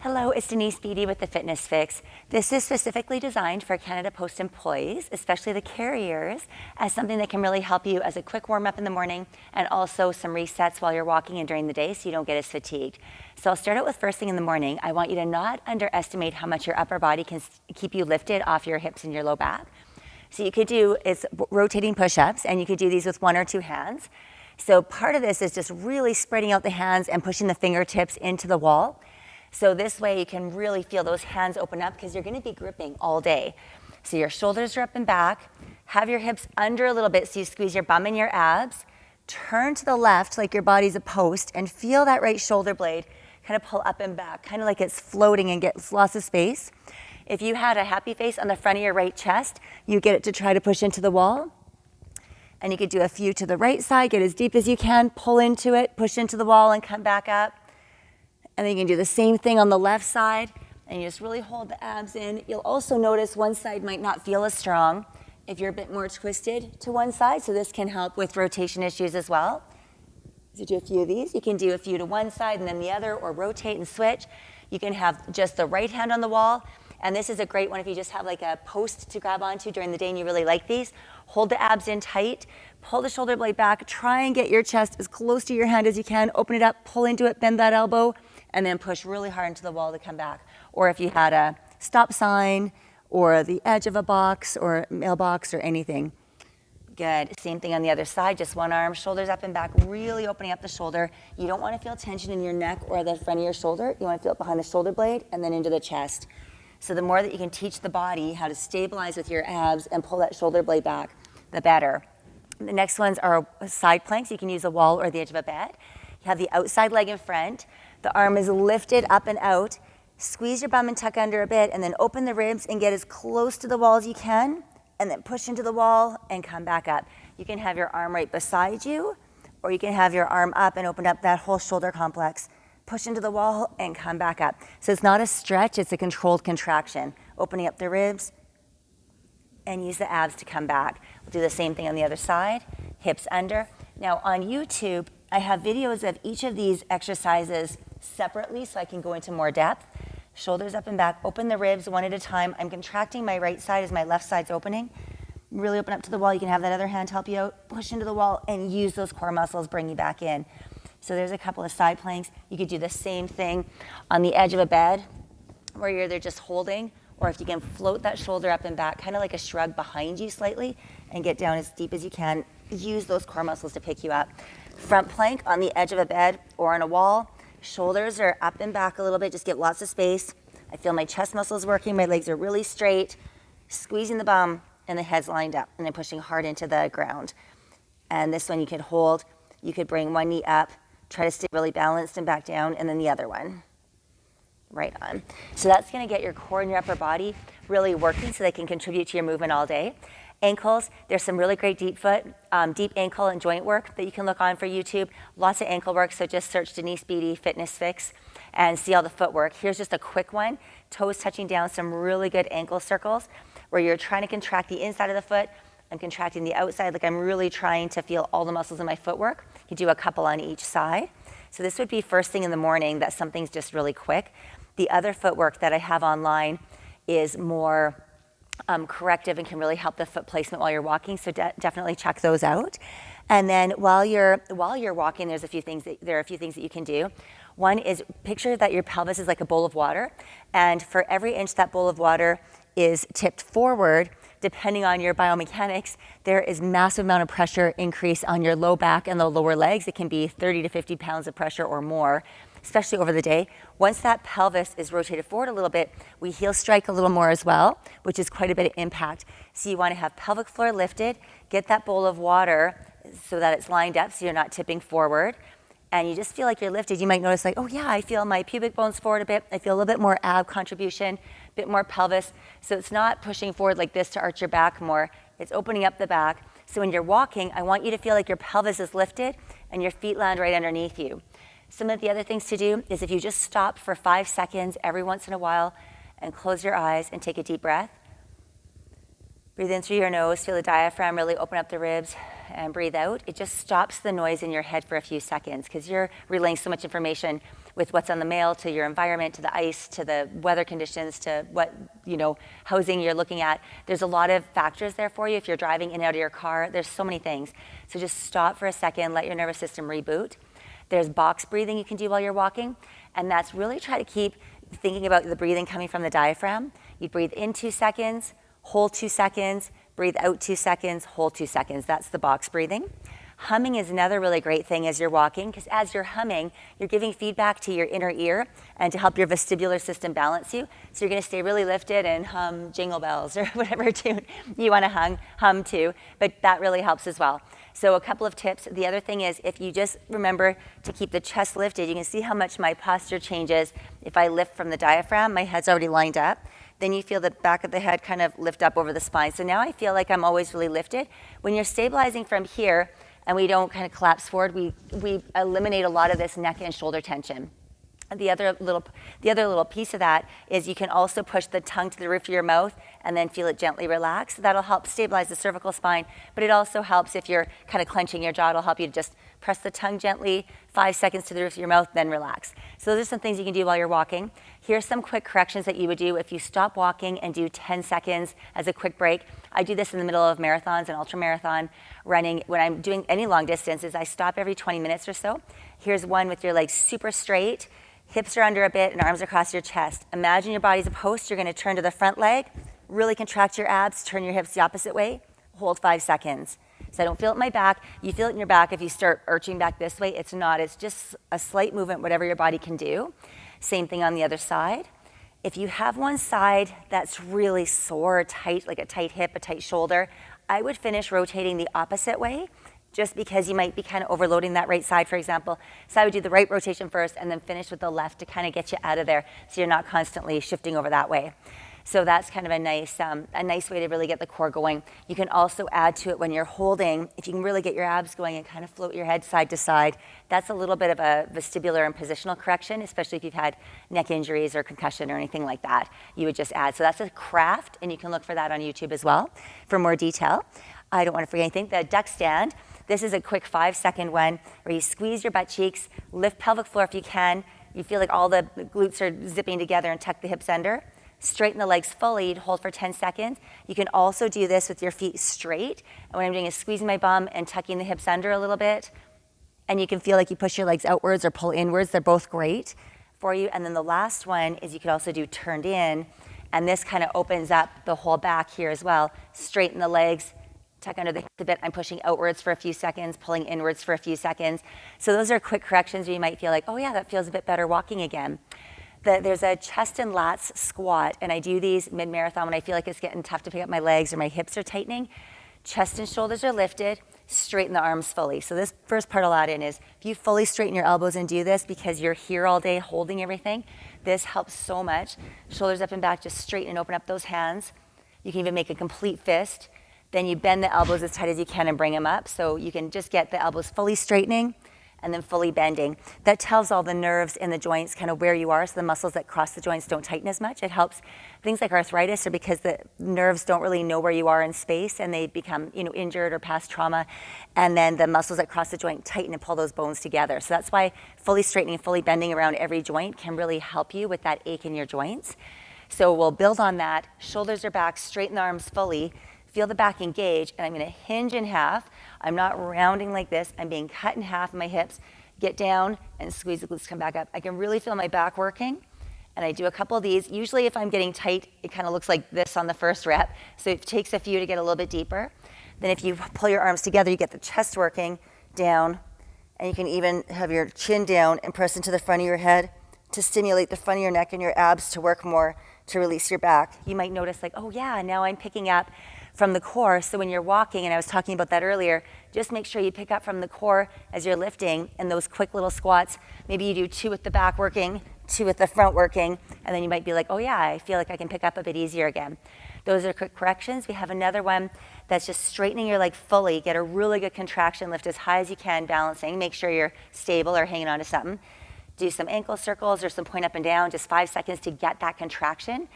Hello, it's Denise Beatty with the Fitness Fix. This is specifically designed for Canada Post employees, especially the carriers, as something that can really help you as a quick warm-up in the morning and also some resets while you're walking and during the day so you don't get as fatigued. So I'll start out with first thing in the morning. I want you to not underestimate how much your upper body can keep you lifted off your hips and your low back. So you could do is rotating push-ups, and you could do these with one or two hands. So part of this is just really spreading out the hands and pushing the fingertips into the wall. So this way you can really feel those hands open up because you're going to be gripping all day. So your shoulders are up and back. Have your hips under a little bit so you squeeze your bum and your abs. Turn to the left like your body's a post and feel that right shoulder blade kind of pull up and back, kind of like it's floating and gets lots of space. If you had a happy face on the front of your right chest, you get it to try to push into the wall. And you could do a few to the right side, get as deep as you can, pull into it, push into the wall and come back up. And then you can do the same thing on the left side, and you just really hold the abs in. You'll also notice one side might not feel as strong if you're a bit more twisted to one side, so this can help with rotation issues as well. So do a few of these. You can do a few to one side and then the other, or rotate and switch. You can have just the right hand on the wall, and this is a great one if you just have like a post to grab onto during the day and you really like these. Hold the abs in tight, pull the shoulder blade back, try and get your chest as close to your hand as you can, open it up, pull into it, bend that elbow, and then push really hard into the wall to come back. Or if you had a stop sign or the edge of a box or mailbox or anything. Good. Same thing on the other side, just one arm, shoulders up and back, really opening up the shoulder. You don't want to feel tension in your neck or the front of your shoulder. You want to feel it behind the shoulder blade and then into the chest. So the more that you can teach the body how to stabilize with your abs and pull that shoulder blade back, the better. The next ones are side planks. You can use a wall or the edge of a bed. You have the outside leg in front. The arm is lifted up and out. Squeeze your bum and tuck under a bit, and then open the ribs and get as close to the wall as you can, and then push into the wall and come back up. You can have your arm right beside you, or you can have your arm up and open up that whole shoulder complex. Push into the wall and come back up. So it's not a stretch, it's a controlled contraction. Opening up the ribs and use the abs to come back. We'll do the same thing on the other side, hips under. Now on YouTube, I have videos of each of these exercises separately so I can go into more depth. Shoulders up and back, open the ribs one at a time. I'm contracting my right side as my left side's opening. Really open up to the wall. You can have that other hand help you out. Push into the wall and use those core muscles, bring you back in. So there's a couple of side planks. You could do the same thing on the edge of a bed where you're either just holding, or if you can float that shoulder up and back, kind of like a shrug behind you slightly, and get down as deep as you can. Use those core muscles to pick you up. Front plank on the edge of a bed or on a wall. Shoulders are up and back a little bit, just get lots of space. I feel my chest muscles working, my legs are really straight, squeezing the bum, and the head's lined up, and then pushing hard into the ground. And this one you could hold, you could bring one knee up, try to stay really balanced and back down, and then the other one. Right on. So that's gonna get your core and your upper body really working so they can contribute to your movement all day. Ankles, there's some really great deep ankle and joint work that you can look on for YouTube. Lots of ankle work, so just search Denise Beatty Fitness Fix and see all the footwork. Here's just a quick one, toes touching down, some really good ankle circles where you're trying to contract the inside of the foot. I'm contracting the outside, like I'm really trying to feel all the muscles in my footwork. You do a couple on each side. So this would be first thing in the morning, that something's just really quick. The other footwork that I have online is more corrective and can really help the foot placement while you're walking, so definitely check those out. And then while you're walking, there are a few things that you can do. One is picture that your pelvis is like a bowl of water, and for every inch that bowl of water is tipped forward, depending on your biomechanics, there is massive amount of pressure increase on your low back and the lower legs. It can be 30 to 50 pounds of pressure or more, especially over the day. Once that pelvis is rotated forward a little bit, we heel strike a little more as well, which is quite a bit of impact. So you want to have pelvic floor lifted, get that bowl of water so that it's lined up so you're not tipping forward. And you just feel like you're lifted. You might notice like, oh yeah, I feel my pubic bones forward a bit. I feel a little bit more ab contribution, a bit more pelvis. So it's not pushing forward like this to arch your back more. It's opening up the back. So when you're walking, I want you to feel like your pelvis is lifted and your feet land right underneath you. Some of the other things to do is if you just stop for 5 seconds every once in a while and close your eyes and take a deep breath. Breathe in through your nose, feel the diaphragm really open up the ribs. and breathe out, it just stops the noise in your head for a few seconds because you're relaying so much information with what's on the mail to your environment, to the ice, to the weather conditions, to what, housing you're looking at. There's a lot of factors there for you. If you're driving in and out of your car, there's so many things. So just stop for a second, let your nervous system reboot. There's box breathing you can do while you're walking, and that's really try to keep thinking about the breathing coming from the diaphragm. You breathe in 2 seconds, hold 2 seconds, breathe out 2 seconds, hold 2 seconds. That's the box breathing. Humming is another really great thing as you're walking, because as you're humming, you're giving feedback to your inner ear and to help your vestibular system balance you. So you're going to stay really lifted and hum Jingle Bells or whatever tune you want to hum to, but that really helps as well. So a couple of tips. The other thing is if you just remember to keep the chest lifted, you can see how much my posture changes. If I lift from the diaphragm, my head's already lined up. Then you feel the back of the head kind of lift up over the spine. So now I feel like I'm always really lifted. When you're stabilizing from here, and we don't kind of collapse forward, we eliminate a lot of this neck and shoulder tension. And the other little piece of that is you can also push the tongue to the roof of your mouth and then feel it gently relax. That'll help stabilize the cervical spine, but it also helps if you're kind of clenching your jaw. It'll help you to just press the tongue gently, 5 seconds to the roof of your mouth, then relax. So those are some things you can do while you're walking. Here's some quick corrections that you would do if you stop walking and do 10 seconds as a quick break. I do this in the middle of marathons and ultramarathon running. When I'm doing any long distances, I stop every 20 minutes or so. Here's one with your legs super straight. Hips are under a bit and arms across your chest. Imagine your body's a post. You're going to turn to the front leg, really contract your abs, turn your hips the opposite way, hold 5 seconds. So I don't feel it in my back. You feel it in your back if you start arching back this way. It's not. It's just a slight movement, whatever your body can do. Same thing on the other side. If you have one side that's really sore, tight, like a tight hip, a tight shoulder, I would finish rotating the opposite way, just because you might be kind of overloading that right side, for example. So I would do the right rotation first and then finish with the left to kind of get you out of there so you're not constantly shifting over that way. So that's kind of a nice way to really get the core going. You can also add to it when you're holding, if you can really get your abs going and kind of float your head side to side, that's a little bit of a vestibular and positional correction, especially if you've had neck injuries or concussion or anything like that. You would just add. So that's a craft, and you can look for that on YouTube as well for more detail. I don't want to forget anything. The duck stand. This is a quick 5-second one where you squeeze your butt cheeks, lift pelvic floor if you can. You feel like all the glutes are zipping together and tuck the hips under. Straighten the legs fully, you'd hold for 10 seconds. You can also do this with your feet straight. And what I'm doing is squeezing my bum and tucking the hips under a little bit. And you can feel like you push your legs outwards or pull inwards. They're both great for you. And then the last one is you could also do turned in. And this kind of opens up the whole back here as well. Straighten the legs, tuck under the hips a bit. I'm pushing outwards for a few seconds, pulling inwards for a few seconds. So those are quick corrections where you might feel like, oh yeah, that feels a bit better walking again. There's a chest and lats squat, and I do these mid-marathon when I feel like it's getting tough to pick up my legs or my hips are tightening. Chest and shoulders are lifted, straighten the arms fully. So this first part I'll add in is if you fully straighten your elbows and do this because you're here all day holding everything, this helps so much. Shoulders up and back, just straighten and open up those hands. You can even make a complete fist. Then you bend the elbows as tight as you can and bring them up. So you can just get the elbows fully straightening and then fully bending. That tells all the nerves in the joints kind of where you are, so the muscles that cross the joints don't tighten as much. It helps things like arthritis, or because the nerves don't really know where you are in space and they become injured or past trauma, and then the muscles that cross the joint tighten and pull those bones together. So that's why fully straightening and fully bending around every joint can really help you with that ache in your joints. So we'll build on that. Shoulders are back, straighten the arms fully, feel the back engage, and I'm going to hinge in half. I'm not rounding like this. I'm being cut in half in my hips. Get down and squeeze the glutes, come back up. I can really feel my back working, and I do a couple of these. Usually if I'm getting tight, it kind of looks like this on the first rep, so it takes a few to get a little bit deeper. Then if you pull your arms together, you get the chest working down, and you can even have your chin down and press into the front of your head to stimulate the front of your neck and your abs to work more to release your back. You might notice like, oh yeah, now I'm picking up from the core. So when you're walking, and I was talking about that earlier, just make sure you pick up from the core as you're lifting, and those quick little squats. Maybe you do 2 with the back working, 2 with the front working, and then you might be like, oh yeah, I feel like I can pick up a bit easier again. Those are quick corrections. We have another one that's just straightening your leg fully. Get a really good contraction, lift as high as you can, balancing. Make sure you're stable or hanging on to something. Do some ankle circles or some point up and down, just 5 seconds to get that contraction.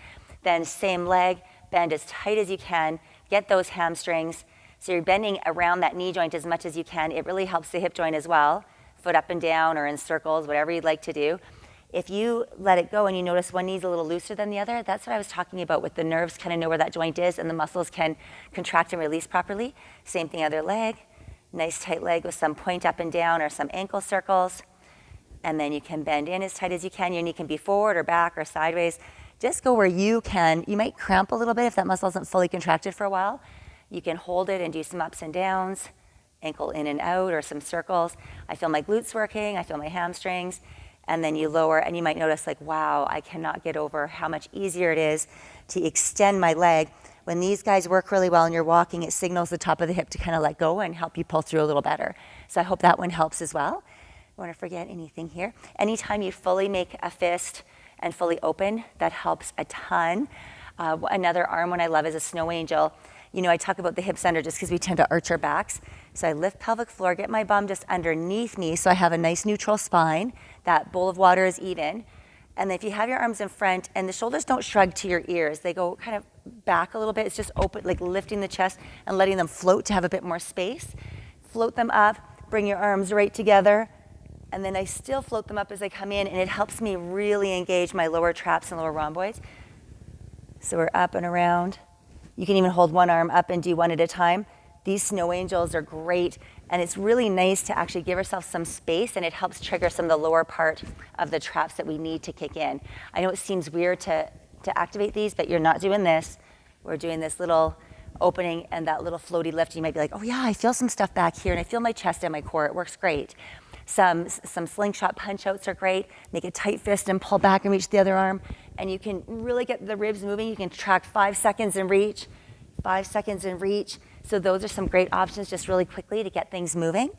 Then same leg, bend as tight as you can. Get those hamstrings, So you're bending around that knee joint as much as you can. It really helps the hip joint as well, foot up and down or in circles, whatever you'd like to do. If you let it go and you notice one knee's a little looser than the other, that's what I was talking about with the nerves kind of know where that joint is and the muscles can contract and release properly. Same thing, other leg. Nice tight leg with some point up and down or some ankle circles. And then you can bend in as tight as you can. Your knee can be forward or back or sideways. Just go where you can. You might cramp a little bit if that muscle isn't fully contracted for a while. You can hold it and do some ups and downs, ankle in and out or some circles. I feel my glutes working. I feel my hamstrings. And then you lower and you might notice like, wow, I cannot get over how much easier it is to extend my leg. When these guys work really well and you're walking, it signals the top of the hip to kind of let go and help you pull through a little better. So I hope that one helps as well. I want to forget anything here. Anytime you fully make a fist and fully open, that helps a ton. Another arm one I love is a snow angel. You know, I talk about the hips under just because we tend to arch our backs. So I lift pelvic floor, get my bum just underneath me so I have a nice neutral spine. That bowl of water is even. And if you have your arms in front and the shoulders don't shrug to your ears, they go kind of back a little bit. It's just open, like lifting the chest and letting them float to have a bit more space. Float them up, bring your arms right together. And then I still float them up as I come in, and it helps me really engage my lower traps and lower rhomboids. So we're up and around. You can even hold one arm up and do one at a time. These snow angels are great, and it's really nice to actually give ourselves some space, and it helps trigger some of the lower part of the traps that we need to kick in. I know it seems weird to activate these, but you're not doing this. We're doing this little opening and that little floaty lift. You might be like, oh yeah, I feel some stuff back here, and I feel my chest and my core. It works great. Some slingshot punch outs are great. Make a tight fist and pull back and reach the other arm. And you can really get the ribs moving. You can track 5 seconds and reach, 5 seconds and reach. So those are some great options just really quickly to get things moving.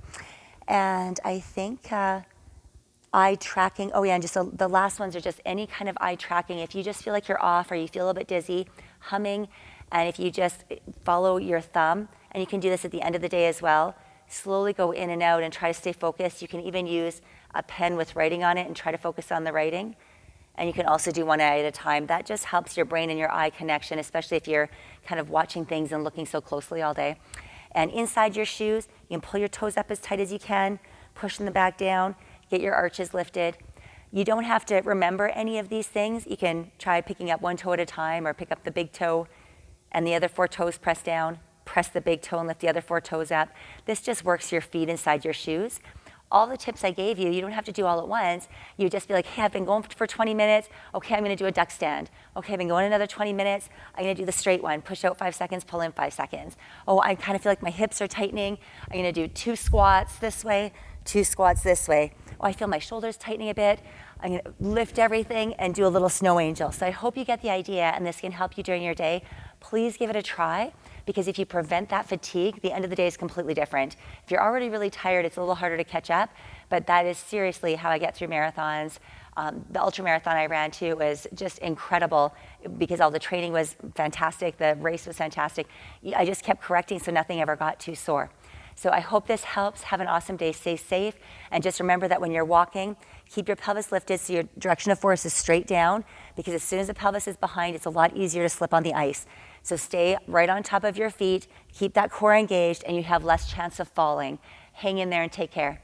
And I think eye tracking. Oh yeah, and just the last ones are just any kind of eye tracking. If you just feel like you're off or you feel a little bit dizzy, humming, and if you just follow your thumb, and you can do this at the end of the day as well, slowly go in and out and try to stay focused. You can even use a pen with writing on it and try to focus on the writing. And you can also do one eye at a time. That just helps your brain and your eye connection, especially if you're kind of watching things and looking so closely all day. And inside your shoes, you can pull your toes up as tight as you can, pushing them back down, get your arches lifted. You don't have to remember any of these things. You can try picking up one toe at a time or pick up the big toe and the other 4 toes press down, press the big toe and lift the other 4 toes up. This just works your feet inside your shoes. All the tips I gave you, you don't have to do all at once. You just be like, hey, I've been going for 20 minutes. Okay, I'm gonna do a duck stand. Okay, I've been going another 20 minutes. I'm gonna do the straight one. Push out 5 seconds, pull in 5 seconds. Oh, I kind of feel like my hips are tightening. I'm gonna do 2 squats this way, 2 squats this way. Oh, I feel my shoulders tightening a bit. I'm gonna lift everything and do a little snow angel. So I hope you get the idea and this can help you during your day. Please give it a try, because if you prevent that fatigue, the end of the day is completely different. If you're already really tired, it's a little harder to catch up, but that is seriously how I get through marathons. The ultra marathon I ran too was just incredible because all the training was fantastic, the race was fantastic. I just kept correcting so nothing ever got too sore. So I hope this helps. Have an awesome day. Stay safe. And just remember that when you're walking, keep your pelvis lifted so your direction of force is straight down, because as soon as the pelvis is behind, it's a lot easier to slip on the ice. So stay right on top of your feet, keep that core engaged, and you have less chance of falling. Hang in there and take care.